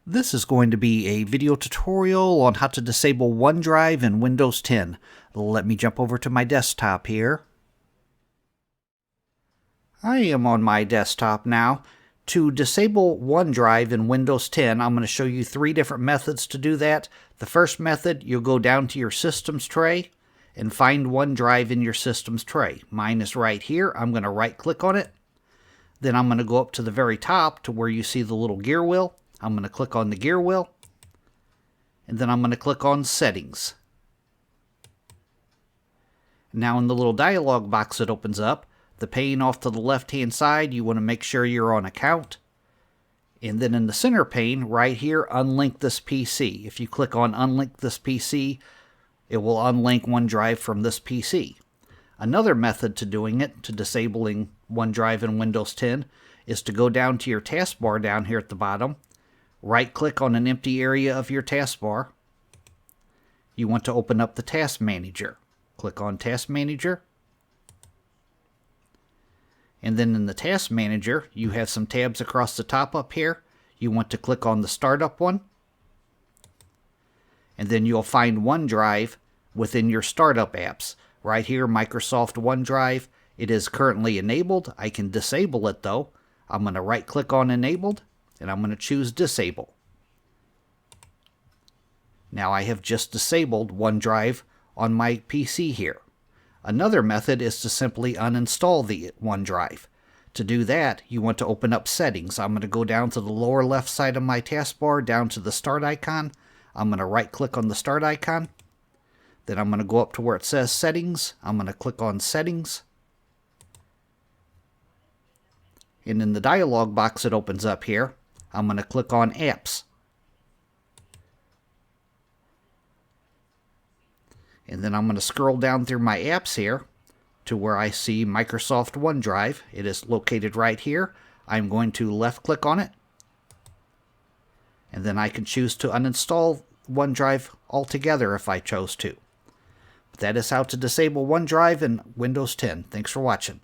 This is going to be a video tutorial on how to disable OneDrive in Windows 10. Let me jump over to my desktop here. I am on my desktop now. To disable OneDrive in Windows 10, I'm going to show you three different methods to do that. The first method, you'll go down to your Systems tray and find OneDrive in your Systems tray. Mine is right here. I'm going to right-click on it. Then I'm going to go up to the very top to where you see the little gear wheel. I'm going to click on the gear wheel, and then I'm going to click on Settings. Now in the little dialog box that opens up, the pane off to the left-hand side, you want to make sure you're on Account. And then in the center pane, right here, Unlink this PC. If you click on Unlink this PC, it will unlink OneDrive from this PC. Another method to doing it, to disabling OneDrive in Windows 10, is to go down to your taskbar down here at the bottom. Right-click on an empty area of your taskbar. You want to open up the Task Manager. Click on Task Manager. And then in the Task Manager, you have some tabs across the top up here. You want to click on the Startup one. And then you'll find OneDrive within your Startup apps. Right here, Microsoft OneDrive. It is currently enabled. I can disable it though. I'm going to right-click on Enabled, and I'm going to choose Disable. Now I have just disabled OneDrive on my PC here. Another method is to simply uninstall the OneDrive. To do that, you want to open up Settings. I'm going to go down to the lower left side of my taskbar, down to the Start icon. I'm going to right-click on the Start icon. Then I'm going to go up to where it says Settings. I'm going to click on Settings. And in the dialog box that opens up here, I'm going to click on Apps. And then I'm going to scroll down through my apps here to where I see Microsoft OneDrive. It is located right here. I'm going to left click on it. And then I can choose to uninstall OneDrive altogether if I chose to. But that is how to disable OneDrive in Windows 10. Thanks for watching.